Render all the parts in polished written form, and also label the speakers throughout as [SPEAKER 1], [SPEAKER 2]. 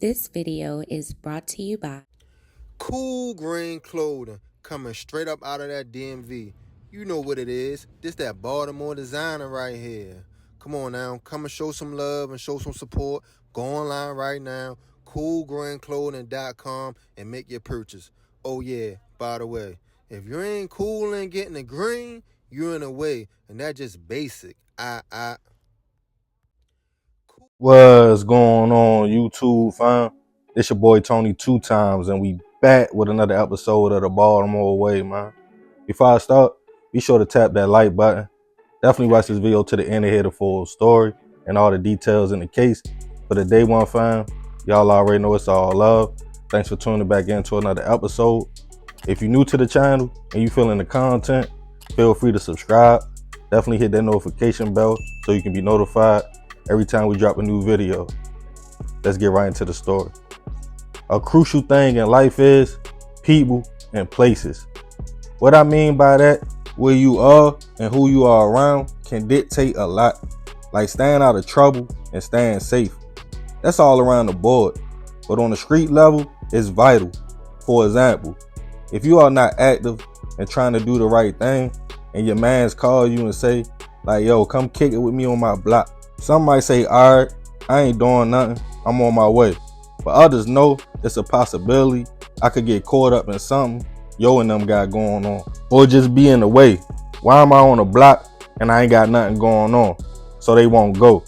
[SPEAKER 1] This video is brought to you by
[SPEAKER 2] Cool green clothing coming straight up out of that DMV. You know what it is. This that Baltimore designer right here. Come on now, come and show some love and show some support. Go online right now, coolgreenclothing.com, and make your purchase. Oh yeah, by the way, if you ain't cool and getting the green, you're in the way, and that's just basic.
[SPEAKER 3] What's going on, YouTube fam? It's your boy Tony 2Times, and we back with another episode of the Baltimore Way, man. Before I start, be sure to tap that like button. Definitely watch this video to the end to hear the full story and all the details in the case. For the day one fam, y'all already know it's all love. Thanks for tuning back into another episode. If you're new to the channel and you feeling the content, feel free to subscribe. Definitely hit that notification bell so you can be notified every time we drop a new video. Let's get right into the story. A crucial thing in life is people and places. What I mean by that, where you are and who you are around can dictate a lot, like staying out of trouble and staying safe. That's all around the board, but on the street level, it's vital. For example, if you are not active and trying to do the right thing, and your mans call you and say, like, yo, come kick it with me on my block. Some might say, all right, I ain't doing nothing, I'm on my way. But others know it's a possibility I could get caught up in something yo and them got going on. Or just be in the way. Why am I on a block and I ain't got nothing going on? So they won't go.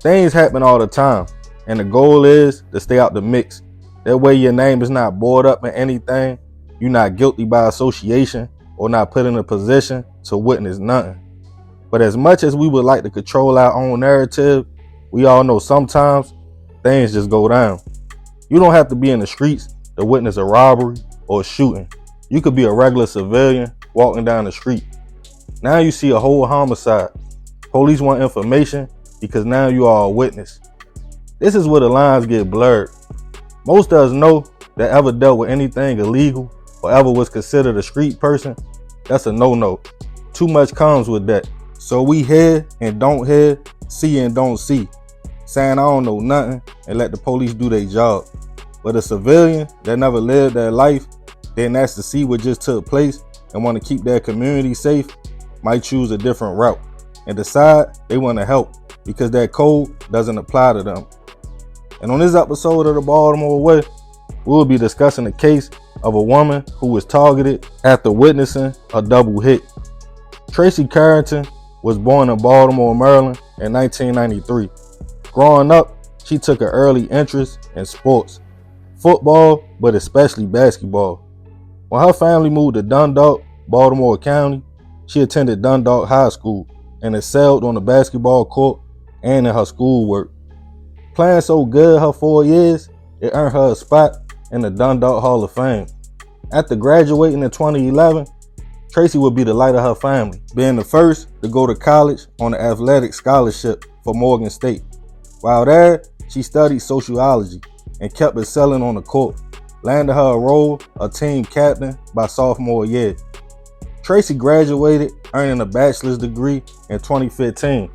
[SPEAKER 3] Things happen all the time, and the goal is to stay out the mix. That way your name is not bored up in anything, you're not guilty by association, or not put in a position to witness nothing. But as much as we would like to control our own narrative, we all know sometimes things just go down. You don't have to be in the streets to witness a robbery or a shooting. You could be a regular civilian walking down the street. Now you see a whole homicide. Police want information because now you are a witness. This is where the lines get blurred. Most of us know that ever dealt with anything illegal or ever was considered a street person, that's a no-no. Too much comes with that. So we hear and don't hear, see and don't see, saying I don't know nothing and let the police do their job. But a civilian that never lived their life, then asked to see what just took place and want to keep their community safe, might choose a different route and decide they want to help because that code doesn't apply to them. And on this episode of the Baltimore Way, we'll be discussing the case of a woman who was targeted after witnessing a double hit. Tracey Carrington was born in Baltimore, Maryland in 1993. Growing up, she took an early interest in sports, football, but especially basketball. When her family moved to Dundalk, Baltimore County, she attended Dundalk High School and excelled on the basketball court and in her schoolwork. Playing so good her 4 years, it earned her a spot in the Dundalk Hall of Fame. After graduating in 2011, Tracey would be the light of her family, being the first to go to college on an athletic scholarship for Morgan State. While there, she studied sociology and kept excelling on the court, landing her a role of team captain by sophomore year. Tracey graduated, earning a bachelor's degree in 2015.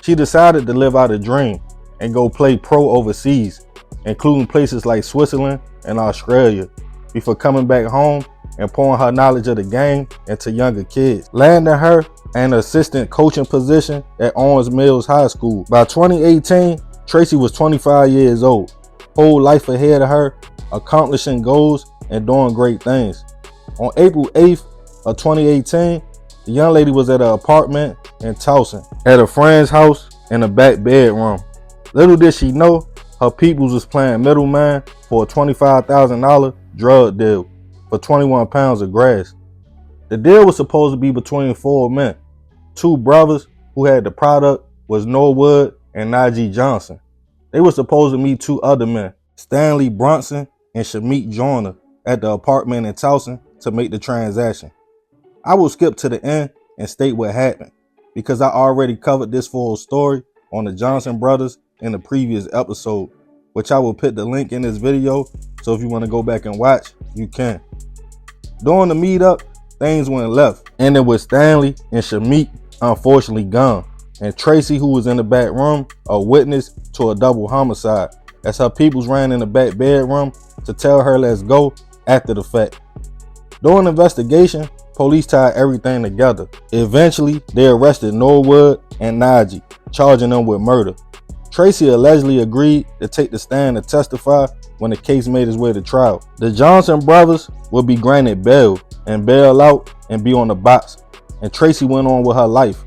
[SPEAKER 3] She decided to live out a dream and go play pro overseas, including places like Switzerland and Australia, before coming back home and pouring her knowledge of the game into younger kids, landing her an assistant coaching position at Owens Mills High School. By 2018, Tracey was 25 years old, whole life ahead of her, accomplishing goals and doing great things. On April 8th of 2018, the young lady was at an apartment in Towson at a friend's house in the back bedroom. Little did she know, her peoples was playing middleman for a $25,000 drug deal for 21 pounds of grass. The deal was supposed to be between 4 men. 2 brothers who had the product was Norwood and Najee Johnson. They were supposed to meet 2 other men, Stanley Brunson and Shamit Joyner, at the apartment in Towson to make the transaction. I will skip to the end and state what happened because I already covered this full story on the Johnson brothers in the previous episode, which I will put the link in this video, so if you want to go back and watch, you can. During the meetup, things went left, and it was Stanley and Shamit unfortunately gone, and Tracey, who was in the back room, a witness to a double homicide as her peoples ran in the back bedroom to tell her let's go after the fact. During the investigation, police tied everything together. Eventually, they arrested Norwood and Najee, charging them with murder. Tracey allegedly agreed to take the stand to testify when the case made its way to trial. The Johnson brothers would be granted bail and bail out and be on the box, and Tracey went on with her life.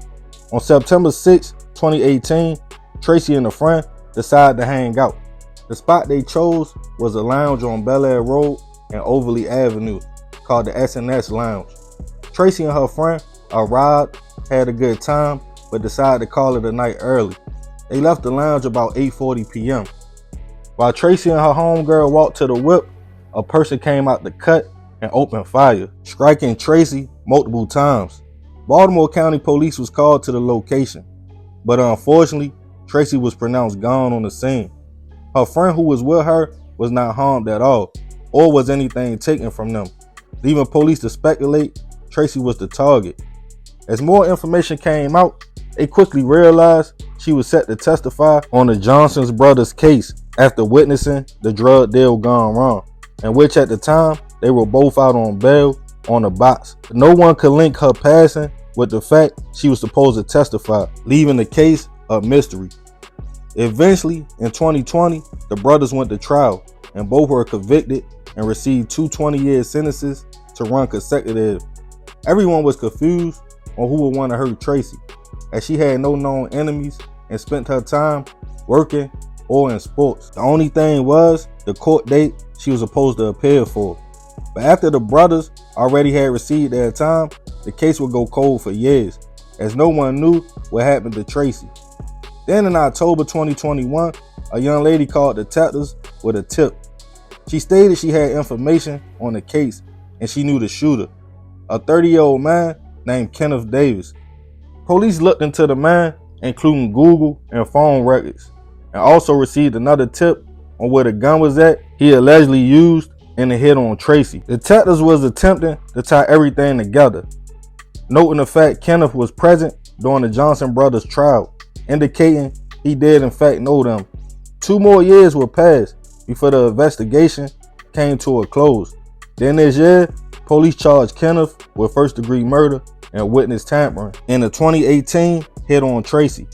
[SPEAKER 3] On September 6, 2018, Tracey and a friend decided to hang out. The spot they chose was a lounge on Bel Air Road and Overly Avenue called the S&S Lounge. Tracey and her friend arrived, had a good time, but decided to call it a night early. They left the lounge about 8:40 p.m. While Tracey and her homegirl walked to the whip, a person came out the cut and opened fire, striking Tracey multiple times. Baltimore County Police was called to the location, but unfortunately, Tracey was pronounced gone on the scene. Her friend who was with her was not harmed at all, or was anything taken from them, leaving police to speculate Tracey was the target. As more information came out, they quickly realized she was set to testify on the Johnson brothers' case after witnessing the drug deal gone wrong, in which at the time they were both out on bail on the box. No one could link her passing with the fact she was supposed to testify, leaving the case a mystery. Eventually, in 2020, the brothers went to trial, and both were convicted and received 2 20-year sentences to run consecutive. Everyone was confused on who would want to hurt Tracey, as she had no known enemies and spent her time working or in sports. The only thing was the court date she was supposed to appear for. But after the brothers already had received their time, the case would go cold for years, as no one knew what happened to Tracey. Then in October 2021, a young lady called detectives with a tip. She stated she had information on the case and she knew the shooter, a 30-year-old man named Kenneth Davis. Police looked into the man, including Google and phone records, and also received another tip on where the gun was at he allegedly used in the hit on Tracey. Detectives was attempting to tie everything together, noting the fact Kenneth was present during the Johnson brothers' trial, indicating he did in fact know them. 2 more years would pass before the investigation came to a close. Then this year, police charged Kenneth with first-degree murder and witness tampering in the 2018 hit on Tracey.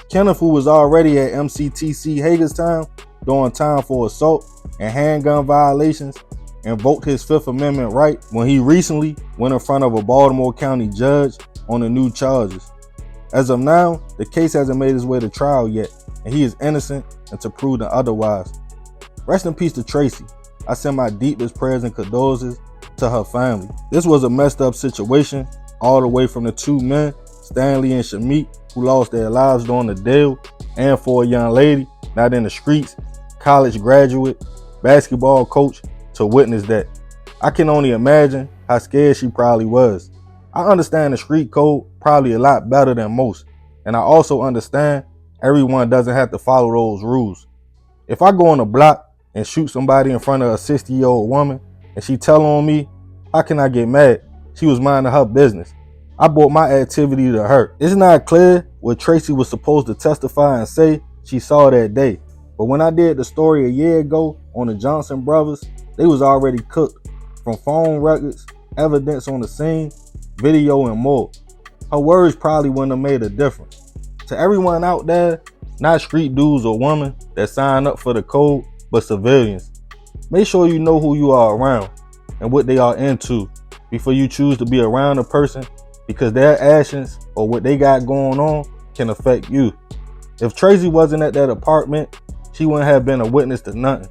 [SPEAKER 3] Kenneth, who was already at MCTC Hagerstown doing time for assault and handgun violations, invoked his Fifth Amendment right when he recently went in front of a Baltimore County judge on the new charges. As of now, the case hasn't made its way to trial yet, and he is innocent until proven otherwise. Rest in peace to Tracey. I send my deepest prayers and condolences to her family. This was a messed up situation, all the way from the 2 men, Stanley and Shamik, who lost their lives during the deal, and for a young lady not in the streets, college graduate, basketball coach, to witness that. I can only imagine how scared she probably was. I understand the street code probably a lot better than most, and I also understand everyone doesn't have to follow those rules. If I go on a block and shoot somebody in front of a 60-year-old woman and she tell on me, how can I get mad? She was minding her business. I brought my activity to her. It's not clear what Tracey was supposed to testify and say she saw that day, but when I did the story a year ago on the Johnson brothers, they was already cooked, from phone records, evidence on the scene, video, and more. Her words probably wouldn't have made a difference. To everyone out there, not street dudes or women that sign up for the code, but civilians, make sure you know who you are around and what they are into before you choose to be around a person, because their actions or what they got going on can affect you. If Tracey wasn't at that apartment, she wouldn't have been a witness to nothing.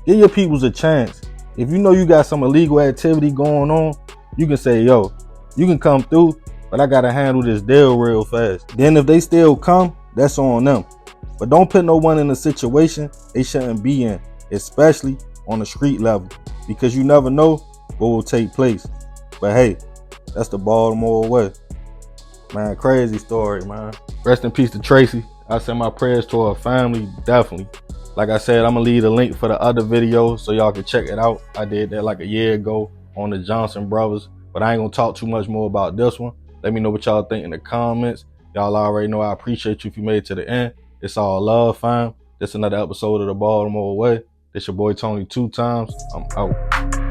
[SPEAKER 3] Give your peoples a chance. If you know you got some illegal activity going on, you can say, yo, you can come through, but I gotta handle this deal real fast. Then if they still come, that's on them. But don't put no one in a situation they shouldn't be in, especially on the street level, because you never know what will take place. But hey, that's the Baltimore way. Man, crazy story, man. Rest in peace to Tracey. I send my prayers to her family, definitely. Like I said, I'm gonna leave a link for the other video so y'all can check it out. I did that like a year ago on the Johnson brothers, but I ain't gonna talk too much more about this one. Let me know what y'all think in the comments. Y'all already know I appreciate you if you made it to the end. It's all love, fam. This another episode of the Baltimore Way. This your boy Tony 2 times. I'm out.